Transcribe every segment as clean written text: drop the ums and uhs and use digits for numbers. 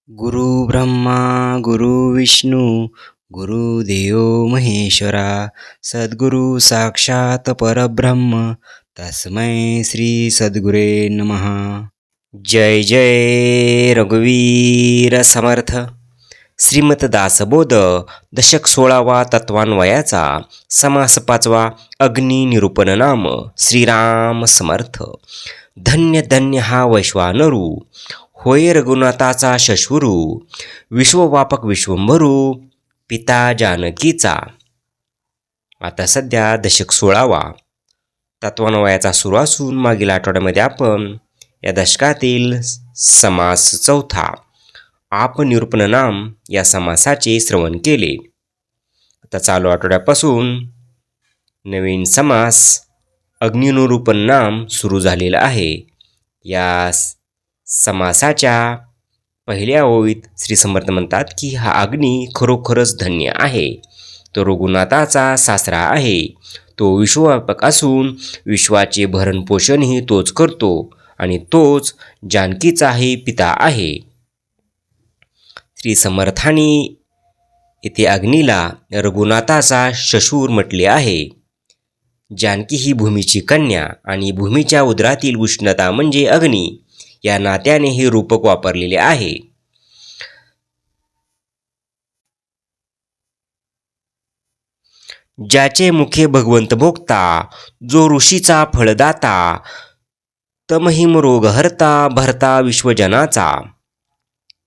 गुरु ब्रह्मा गुरु विष्णू गुरुदेव महेश्वरा सद्गुरु साक्षात परब्रह्म तस्मै श्री सद्गुरे नमः. जय जय रघुवीर समर्थ. श्रीमत दासबोध दशक 16वा तत्वान्वयाचा समास 5वा अग्नी निरूपण नाम. श्रीराम समर्थ. धन्य धन्य हा वैश्वानरू होय रघुनाथाचा शश्वरू विश्वव्यापक विश्वंभरू पिता जानकीचा. आता सध्या दशक 16वा तत्वान्वयाचा सुरू असून मागील आठवड्यामध्ये आपण या दशकातील समास 4था आप निरूपण नाम या समासाचे श्रवण केले. आता चालू आठवड्यापासून नवीन समास अग्निनिरूपण नाम सुरू झालेला आहे. या समासाच्या पहिल्या ओळीत श्री समर्थ म्हणतात की हा अग्नी खरोखरच धन्य आहे. तो रघुनाथाचा सासरा आहे. तो विश्वव्यापक असून विश्वाचे भरणपोषणही तोच करतो आणि तोच जानकीचाही पिता आहे. श्री समर्थांनी येथे अग्नीला रघुनाथाचा शशूर म्हटले आहे. जानकी ही भूमीची कन्या आणि भूमीच्या उदरातील उष्णता म्हणजे अग्नी या नात्याने हे रूपक वापरलेले आहे. ज्याचे मुखे भगवंत भोगता जो ऋषीचा फळदाता तमहिम रोगहर्ता भरता विश्वजनाचा.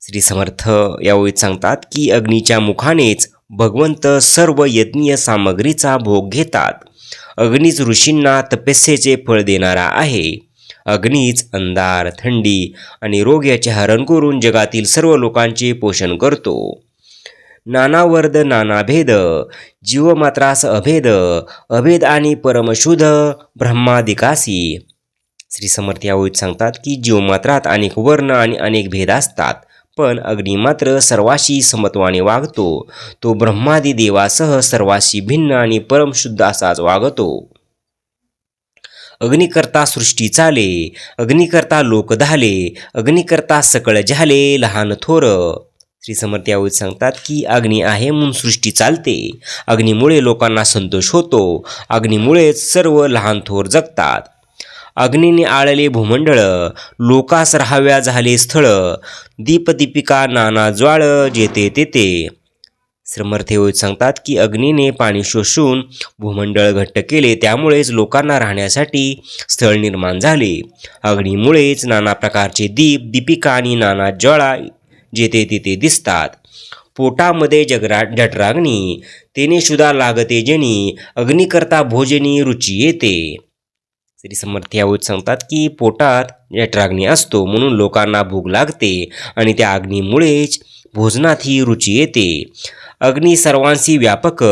श्री समर्थ यावेळी सांगतात की अग्नीच्या मुखानेच भगवंत सर्व यज्ञीय सामग्रीचा भोग घेतात. अग्नीच ऋषींना तपस्येचे फळ देणारा आहे. अग्नीच अंधार थंडी आणि रोग याचे हरण करून जगातील सर्व लोकांचे पोषण करतो. नाना वर्द नाना भेद जीवमात्रास अभेद अभेद आणि परमशुद्ध ब्रह्मादिकासी. श्री समर्थ यावेळी सांगतात की जीवमात्रात अनेक वर्ण आणि अनेक भेद असतात, पण अग्नी मात्र सर्वाशी समत्वाने वागतो. तो ब्रह्मादी देवासह सर्वाशी भिन्न आणि परमशुद्ध असाच वागतो. अग्निकर्ता सृष्टी चाले अग्निकर्ता लोक धाले अग्निकर्ता सकळ झाले लहान थोर. श्री समर्थ यावेळी सांगतात की अग्नी आहे म्हणून सृष्टी चालते. अग्नीमुळे लोकांना संतोष होतो. अग्नीमुळेच सर्व लहान थोर जगतात. अग्नीने आळले भूमंडळ लोकास राहाव्या झाले स्थळ दीपदीपिका नाना ज्वाळ जेते तेते. समर्थ सांगतात की अग्नीने पाणी शोषून भूमंडळ घट्ट केले, त्यामुळेच लोकांना राहण्यासाठी स्थळ निर्माण झाले. अग्नीमुळेच नाना प्रकारचे दीप दीपिका आणि नाना ज्वाळा जेते तिथे दिसतात. पोटामध्ये जठराग्नी तेने शुदा लागते जनी अग्निकर्ता भोजनी रुची येते. श्री समर्थ यावेळी सांगतात की पोटात जठराग्नी असतो म्हणून लोकांना भूक लागते आणि त्या अग्नीमुळेच भोजनात ही रुची येते. अग्नी सर्वांशी व्यापक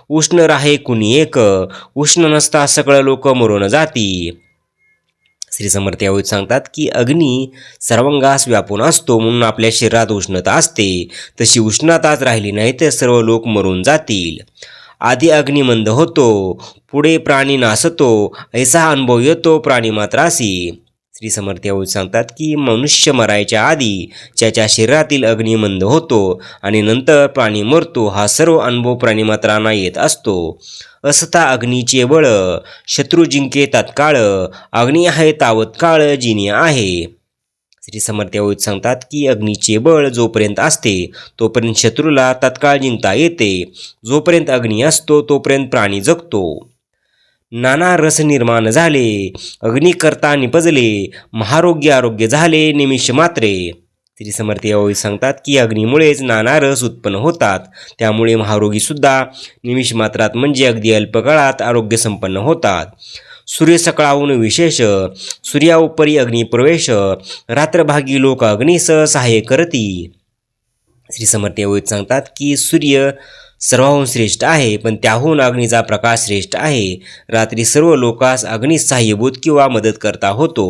उष्ण राहे कुणी एक उष्ण नसता सकळ लोक मरून जाती. श्री समर्थ यावेळी सांगतात की अग्नी सर्वांगास व्यापून असतो म्हणून आपल्या शरीरात उष्णता असते. तशी उष्णताच राहिली नाही तर सर्व लोक मरून जातील. आधी अग्नी मंद होतो पुढे प्राणी नासतो ऐसा अनुभव येतो प्राणी मात्रासी. श्री समर्थ यावेळी सांगतात की मनुष्य मरायच्या आधी त्याच्या शरीरातील अग्नी मंद होतो आणि नंतर प्राणी मरतो. हा सर्व अनुभव प्राणीमात्रांना येत असतो. असता अग्नीचे बळ शत्रू जिंके तत्काळ अग्नी आहे तावत काळ जिनी आहे. श्री समर्थ यावेळी सांगतात की अग्नीचे बळ जोपर्यंत असते तोपर्यंत शत्रूला तत्काळ जिंकता येते. जोपर्यंत अग्नी असतो तोपर्यंत प्राणी जगतो. नाना रस निर्माण झाले अग्निकर्ता निपजले महारोग्य आरोग्य झाले निमिष मात्रे. श्री समर्थ यावेळी सांगतात की अग्नीमुळेच नाना रस उत्पन्न होतात. त्यामुळे महारोगी सुद्धा निमिष मात्रात म्हणजे अगदी अल्पकाळात आरोग्य संपन्न होतात. सूर्य सकाळाहून विशेष सूर्याउपरी अग्निप्रवेश रात्रभागी लोक अग्नीस सहाय्य करती. श्री समर्थ यावेळी सांगतात की सूर्य सर्वाहून श्रेष्ठ आहे, पण त्याहून अग्नीचा प्रकाश श्रेष्ठ आहे. रात्री सर्व लोकांस अग्नीस सहाय्यभूत किंवा मदत करता होतो.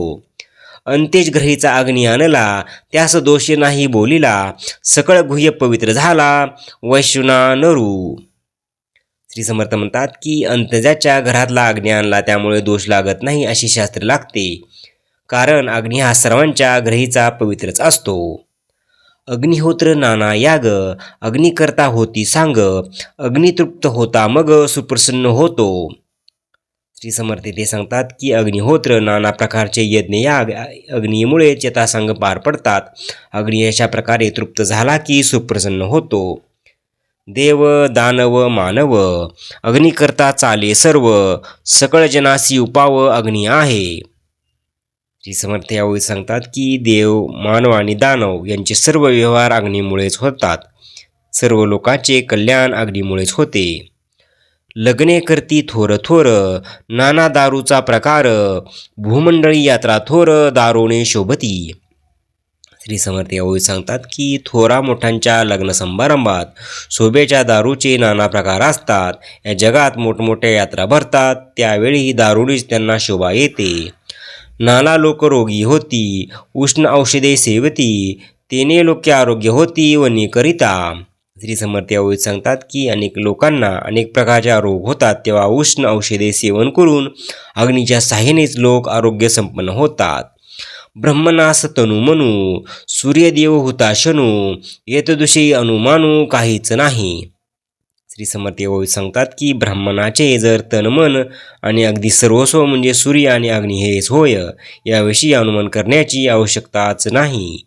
अंतेज ग्रहीचा अग्नी आणला त्यास दोष नाही बोलिला सकळ गुह्य पवित्र झाला वैष्णा नरू. श्री समर्थ म्हणतात की अंतजाच्या घरातला अग्नी आणला त्यामुळे दोष लागत नाही अशी शास्त्र लागते. कारण अग्नी हा सर्वांच्या ग्रहीचा पवित्रच असतो. अग्निहोत्र नाना याग, अग्निकर्ता होती सांग, अग्नितृप्त होता मग सुप्रसन्न होतो. श्री समर्थ ते सांगतात की अग्निहोत्र नाना प्रकारचे यज्ञ याग अग्नीमुळेच यथासांग पार पडतात. अग्नी अशा प्रकारे तृप्त झाला की सुप्रसन्न होतो. देव दानव मानव अग्निकर्ता चाले सर्व, सकळ जनासी उपाव अग्नी आहे. श्री समर्थ यावेळी सांगतात की देव मानव आणि दानव यांचे सर्व व्यवहार अग्नीमुळेच होतात. सर्व लोकांचे कल्याण अग्नीमुळेच होते. लग्ने करती थोर थोर, नाना दारूचा प्रकार, भूमंडळी यात्रा थोर दारोने शोभती. श्री समर्थ यावेळी सांगतात की थोरा मोठ्यांच्या लग्न समारंभात शोभेच्या दारूचे नाना प्रकार असतात. या जगात मोठमोठ्या यात्रा भरतात, त्यावेळी दारूनीच त्यांना शोभा येते. नाना लोक रोगी होती, उष्ण औषधे सेवती, तेने लोके आरोग्य होती वनीकरिता. श्री समर्थ यावेळी सांगतात की अनेक लोकांना अनेक प्रकारच्या रोग होतात, तेव्हा उष्ण औषधे सेवन करून अग्नीच्या साहाय्यानेच लोक आरोग्य संपन्न होतात. ब्रह्मनास तनु मनू, सूर्यदेव हुता शनू, येतदुषी अनुमानू काहीच नाही. श्री समर्थ यावेळी सांगतात की ब्राह्मणाचे जर तन मन आणि अगदी सर्वस्व म्हणजे सूर्य आणि अग्नी हेच होय, याविषयी अनुमान करण्याची आवश्यकताच नाही.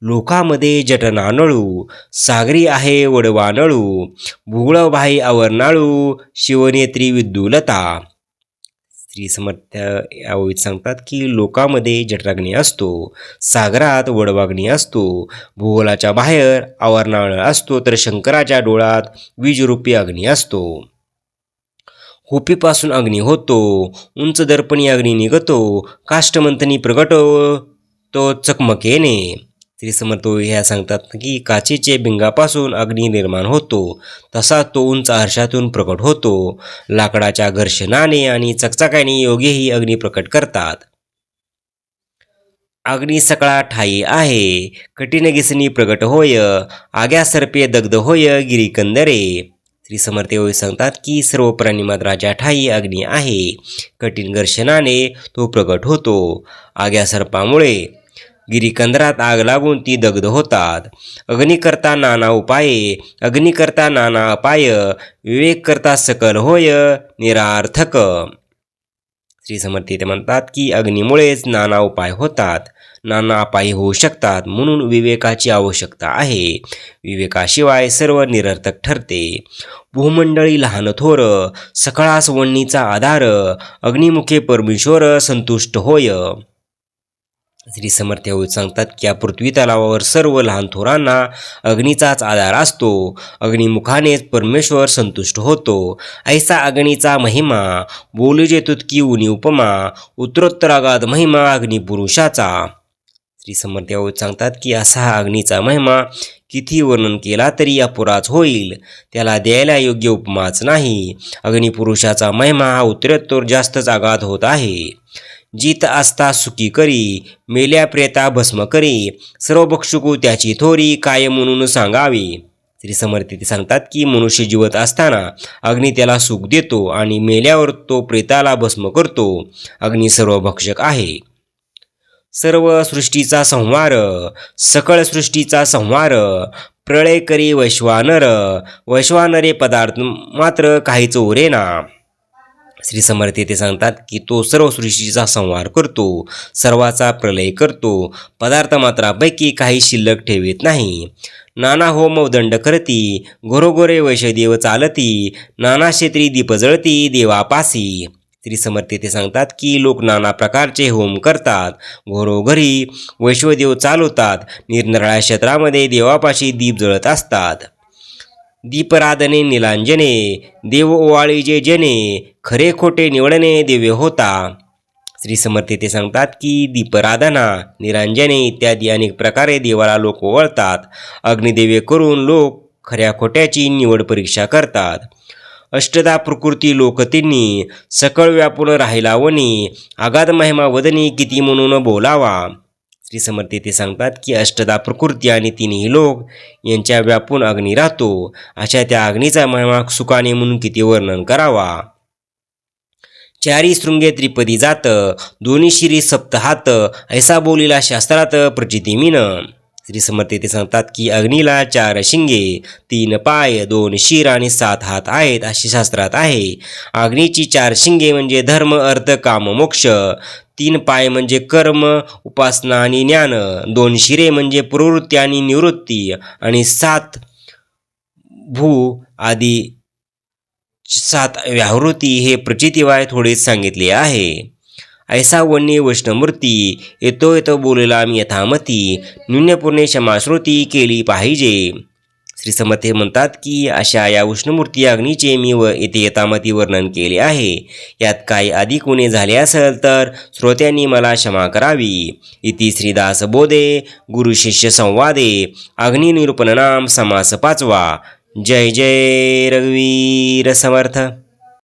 लोकामध्ये जटनानळू, सागरी आहे वडवानळू, भुगळ भाई अवर्नाळू, शिवनेत्री विद्युलता. श्री समर्थ यावेळी सांगतात की लोकामध्ये जठराग्नी असतो, सागरात वडवाग्नी असतो, भूगोलाच्या बाहेर अवर्नाळ असतो, तर शंकराच्या डोळ्यात वीजरूपी अग्नी असतो. होपीपासून अग्नी होतो, उंच दर्पणी अग्नी निघतो, काष्टमंथनी प्रगटो तो चकमकेने. श्री समर्थ ह्या सांगतात की काचेचे बिंगापासून अग्नी निर्माण होतो, तसा तो उंच आरशातून प्रकट होतो. लाकडाच्या घर्षणाने आणि चकचकाने योगीही अग्नी प्रकट करतात. अग्नी सकळा ठाई आहे, कठीण गिसणी प्रगट होय, आग्या सर्पे दग्ध होय गिरीकंदरे. श्री समर्थ यावेळी सांगतात की सर्व प्राणीमात्राच्या ठाई अग्नी आहे, कठीण घर्षणाने तो प्रगट होतो. आग्या सर्पामुळे गिरीकंदरात आग लागून ती दग्ध होतात. अग्निकर्ता नाना उपाये, अग्निकर्ता नाना अपाय, विवेक करता सकल होय निरार्थक. श्री समर्थ ते म्हणतात की अग्नीमुळेच नाना उपाय होतात, नाना अपाय होऊ शकतात, म्हणून विवेकाची आवश्यकता आहे. विवेकाशिवाय सर्व निरर्थक ठरते. भूमंडळी लहान थोर, सकळास वणीचा आधार, अग्निमुखे परमेश्वर संतुष्ट होय. श्री समर्थ यावेळी सांगतात की या पृथ्वी तलावावर सर्व लहान थोरांना अग्नीचाच आधार असतो. अग्निमुखानेच परमेश्वर संतुष्ट होतो. ऐसा अग्नीचा महिमा, बोलजे तुतकी उनी उपमा, उत्तरोत्तर अगाध महिमा अग्निपुरुषाचा. श्री समर्थ यावेळी सांगतात की असा हा अग्नीचा महिमा किती वर्णन केला तरी अपुराच होईल, त्याला द्यायला योग्य उपमाच नाही. अग्निपुरुषाचा महिमा हा उत्तरोत्तर जास्तच अगाध होत आहे. जित असता सुखी करी, मेल्या प्रेता भस्म करी, सर्व भक्षुकू त्याची थोरी, काय म्हणून सांगावी. श्री समर्थ ते सांगतात की मनुष्य जीवत असताना अग्नी त्याला सुख देतो आणि मेल्यावर तो प्रेताला भस्म करतो. अग्नी सर्व भक्षक आहे. सर्व सृष्टीचा संहार, सकळ सृष्टीचा संहार, प्रळय करी वैश्वानर, वैश्वानरे पदार्थ मात्र काहीच उरेना. श्री समर्थ ते सांगतात की तो सर्व सृष्टीचा संहार करतो, सर्वाचा प्रलय करतो, पदार्थ मात्रापैकी काही शिल्लक ठेवीत नाही. नाना होम दंड करती, घोरोघोरे वैश्यदेव चालती, नाना क्षेत्री दीप जळती देवापासी. श्री समर्थ ते सांगतात की लोक नाना प्रकारचे होम करतात, घरोघरी वैश्वदेव चालवतात, निरनिराळ्या क्षेत्रामध्ये देवापाशी दीप जळत असतात. दीपराधने निलांजने, देव ओवाळी जे जने, खरे खोटे निवडणे दिव्य होता. श्री समर्थ ते सांगतात की दीपराधना, निरांजने इत्यादी अनेक प्रकारे देवाला लोक ओवाळतात. अग्निदेवे करून लोक खऱ्या खोट्याची निवड परीक्षा करतात. अष्टदा प्रकृती लोक तिन्ही, सकळ व्यापून राहिला वनी, आगाध महिमा वदनी किती म्हणून बोलावा. श्री समर्थ ते सांगतात की अष्टदा प्रकृती आणि तिन्ही लोक यांच्या व्यापून अग्नी राहतो. अशा त्या अग्नीचा महिमा सुखाने म्हणून किती वर्णन करावा. चारी शृंगे त्रिपदी जात, दोन्ही शिरी सप्त हात, ऐसा बोलिला शास्त्रात प्रचिती मीन. श्री समर्थ येथे सांगतात की अग्नीला 4 शिंगे, 3 पाय, 2 शिर आणि 7 हात आहेत असे शास्त्रात आहे. अग्नीची 4 शिंगे म्हणजे धर्म, अर्थ, काम, मोक्ष. 3 पाय म्हणजे कर्म, उपासना आणि ज्ञान. 2 शिरे म्हणजे प्रवृत्ती आणि निवृत्ती. आणि 7 भू आदी 7 व्याहृती हे प्रचितीवाय थोडेच सांगितले आहे. ऐसा वन्य वैष्णवमूर्ती येतो येतो बोलला मी यथामती, न्यूनपूर्णे क्षमाश्रुती केली पाहिजे. श्री समर्थ म्हणतात की अशा या विष्णुमूर्ती अग्नीचे मी येथे यथामती वर्णन केले आहे. यात काही अधिक उणे झाले असेल तर श्रोत्यांनी मला क्षमा करावी. इति श्रीदास बोधे गुरुशिष्य संवादे अग्निनिरूपण नाम समास 5वा. जय जय रघुवीर समर्थ.